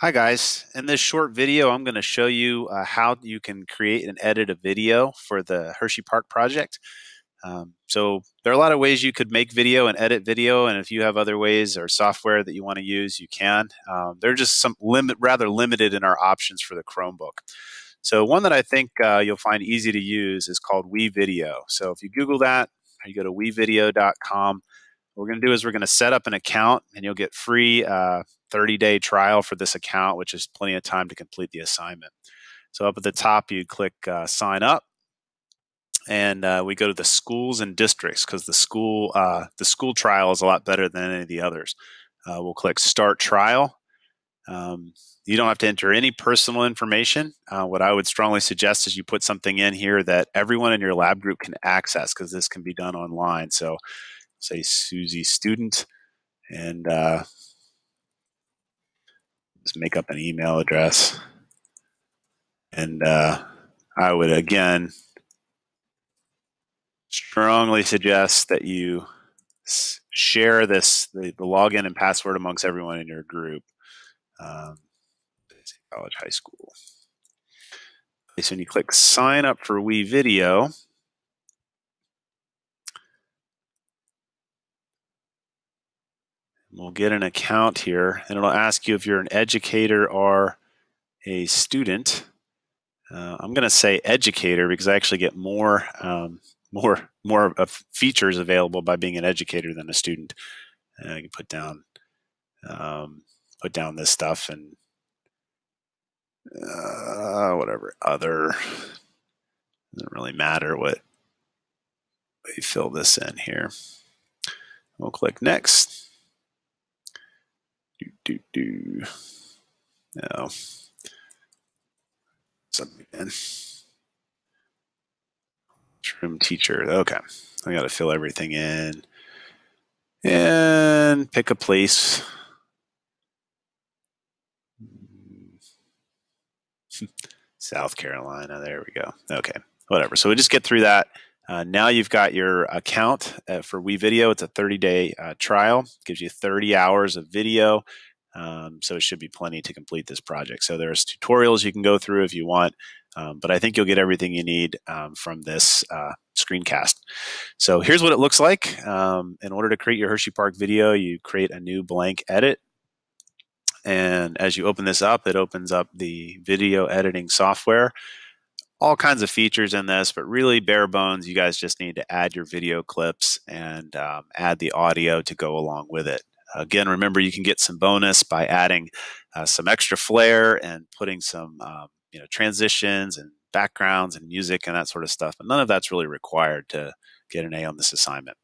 Hi guys, in this short video I'm going to show you how you can create and edit a video for the Hershey Park project. So there are a lot of ways you could make video and edit video, and if you have other ways or software that you want to use, you can. They're just rather limited in our options for the Chromebook. So one that I think you'll find easy to use is called WeVideo. So if you Google that, or you go to WeVideo.com, what we're going to do is we're going to set up an account, and you'll get free 30-day trial for this account, which is plenty of time to complete the assignment. So up at the top, you click sign up, and we go to the schools and districts because the school trial is a lot better than any of the others. We'll click start trial. You don't have to enter any personal information. What I would strongly suggest is you put something in here that everyone in your lab group can access, because this can be done online. So say Susie student, and just make up an email address. And I would again strongly suggest that you share the login and password amongst everyone in your group. College, high school. Okay, so when you click sign up for WeVideo, we'll get an account here, and it'll ask you if you're an educator or a student. I'm going to say educator because I actually get more features available by being an educator than a student. I can put down this stuff and whatever other. Doesn't really matter what we fill this in here. We'll click next. No. Something again. Room teacher. Okay. I got to fill everything in and pick a place. South Carolina. There we go. Okay. Whatever. So we just get through that. Now you've got your account for WeVideo. It's a 30-day trial. It gives you 30 hours of video. So it should be plenty to complete this project. So there's tutorials you can go through if you want, but I think you'll get everything you need from this screencast. So here's what it looks like. In order to create your Hershey Park video, you create a new blank edit. And as you open this up, it opens up the video editing software. All kinds of features in this, but really bare bones, you guys just need to add your video clips and add the audio to go along with it. Again, remember, you can get some bonus by adding some extra flair and putting some transitions and backgrounds and music and that sort of stuff, but none of that's really required to get an A on this assignment.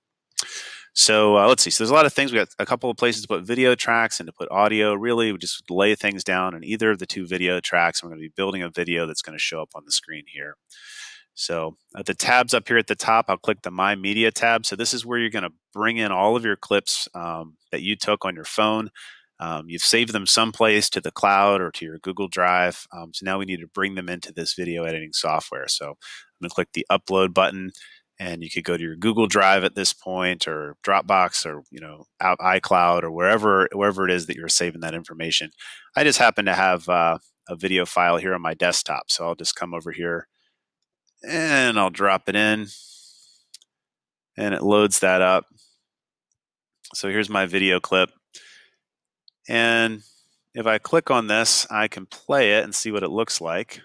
So let's see. So there's a lot of things. We got a couple of places to put video tracks and to put audio. Really, we just lay things down in either of the two video tracks. And we're going to be building a video that's going to show up on the screen here. So the tabs up here at the top, I'll click the My Media tab. So this is where you're going to bring in all of your clips that you took on your phone. You've saved them someplace to the cloud or to your Google Drive. So now we need to bring them into this video editing software. So I'm going to click the Upload button. And you could go to your Google Drive at this point, or Dropbox, or iCloud, or wherever it is that you're saving that information. I just happen to have a video file here on my desktop, so I'll just come over here and I'll drop it in, and it loads that up. So here's my video clip, and if I click on this, I can play it and see what it looks like.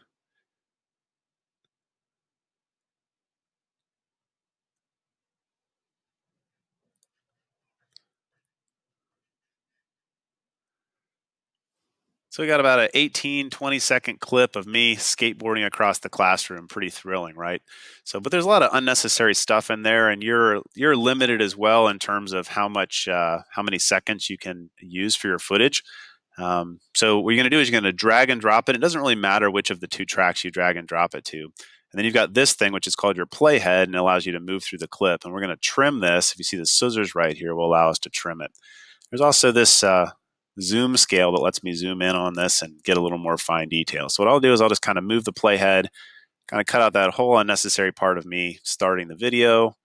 So we got about an 18, 20-second clip of me skateboarding across the classroom. Pretty thrilling, right? So, but there's a lot of unnecessary stuff in there, and you're limited as well in terms of how many seconds you can use for your footage. So what you're going to do is you're going to drag and drop it. It doesn't really matter which of the two tracks you drag and drop it to. And then you've got this thing, which is called your playhead, and it allows you to move through the clip. And we're going to trim this. If you see the scissors right here, will allow us to trim it. There's also this zoom scale that lets me zoom in on this and get a little more fine detail. So what I'll do is I'll just kind of move the playhead, kind of cut out that whole unnecessary part of me starting the video.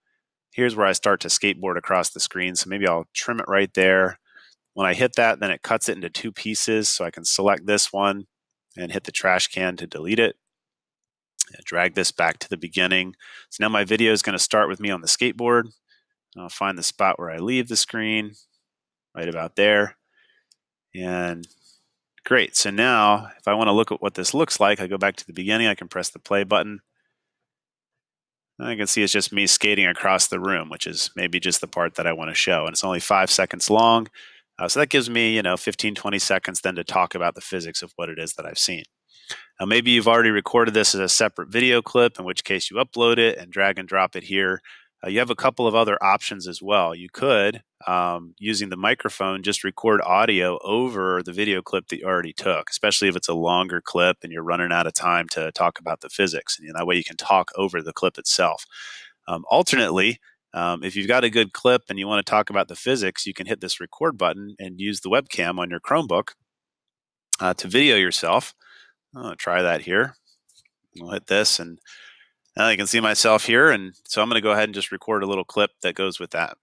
Here's where I start to skateboard across the screen. So maybe I'll trim it right there. When I hit that, then it cuts it into 2 pieces. So I can select this one and hit the trash can to delete it. Drag this back to the beginning. So now my video is going to start with me on the skateboard. I'll find the spot where I leave the screen, right about there. And great. So now if I want to look at what this looks like, I go back to the beginning, I can press the play button. And I can see it's just me skating across the room, which is maybe just the part that I want to show. And it's only 5 seconds long. So that gives me, 15, 20 seconds then to talk about the physics of what it is that I've seen. Now, maybe you've already recorded this as a separate video clip, in which case you upload it and drag and drop it here. You have a couple of other options as well. You could, using the microphone, just record audio over the video clip that you already took, especially if it's a longer clip and you're running out of time to talk about the physics. And that way you can talk over the clip itself. Alternately, if you've got a good clip and you want to talk about the physics, you can hit this record button and use the webcam on your Chromebook to video yourself. I'll try that here. We'll hit this, and now I can see myself here. And so I'm going to go ahead and just record a little clip that goes with that.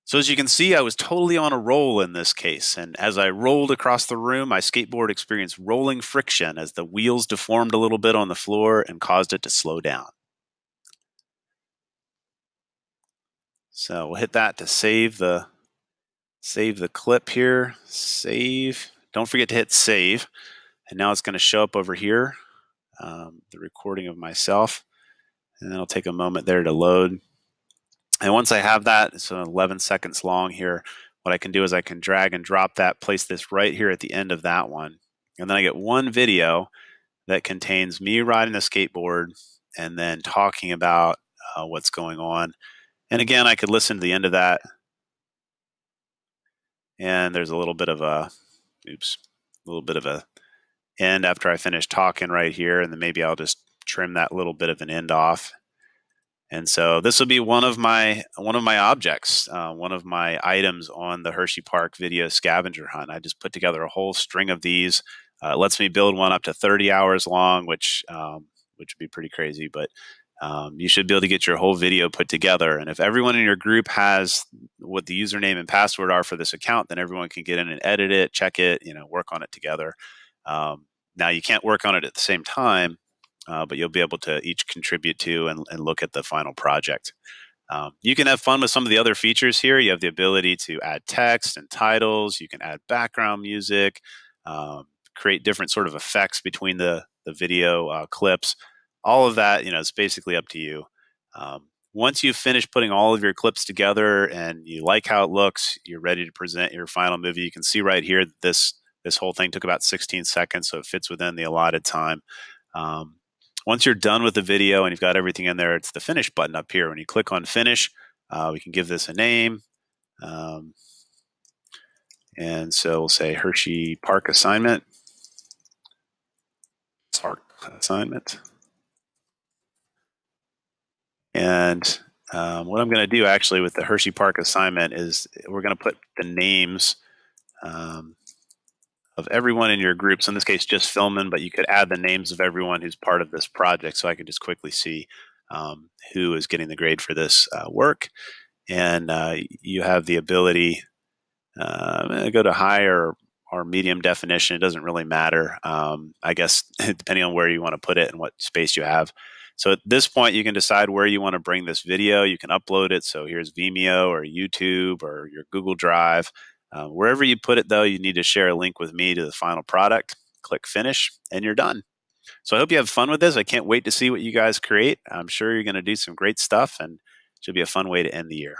So as you can see, I was totally on a roll in this case. And as I rolled across the room, my skateboard experienced rolling friction as the wheels deformed a little bit on the floor and caused it to slow down. So we'll hit that to save the clip here. Save. Don't forget to hit save. And now it's going to show up over here, the recording of myself. And then I'll take a moment there to load. And once I have that, it's 11 seconds long here, what I can do is I can drag and drop that, place this right here at the end of that one. And then I get one video that contains me riding a skateboard and then talking about what's going on. And again, I could listen to the end of that. And there's a little bit of a end after I finish talking right here. And then maybe I'll just trim that little bit of an end off. And so this will be one of my objects, one of my items on the Hershey Park video scavenger hunt. I just put together a whole string of these. It lets me build one up to 30 hours long, which would be pretty crazy. But you should be able to get your whole video put together. And if everyone in your group has what the username and password are for this account, then everyone can get in and edit it, check it, work on it together. Now you can't work on it at the same time. But you'll be able to each contribute to and look at the final project. You can have fun with some of the other features here. You have the ability to add text and titles. You can add background music, create different sort of effects between the video clips. All of that, is basically up to you. Once you've finished putting all of your clips together and you like how it looks, you're ready to present your final movie. You can see right here that this whole thing took about 16 seconds, so it fits within the allotted time. Once you're done with the video and you've got everything in there, it's the finish button up here. When you click on finish, we can give this a name. And so we'll say Hershey Park assignment. And what I'm going to do actually with the Hershey Park assignment is we're going to put the names of everyone in your group. So in this case, just Fillmann, but you could add the names of everyone who's part of this project. So I can just quickly see who is getting the grade for this work. And you have the ability to go to high or medium definition. It doesn't really matter, I guess, depending on where you want to put it and what space you have. So at this point, you can decide where you want to bring this video. You can upload it. So here's Vimeo or YouTube or your Google Drive. Wherever you put it, though, you need to share a link with me to the final product. Click finish, and you're done. So I hope you have fun with this. I can't wait to see what you guys create. I'm sure you're going to do some great stuff, and it should be a fun way to end the year.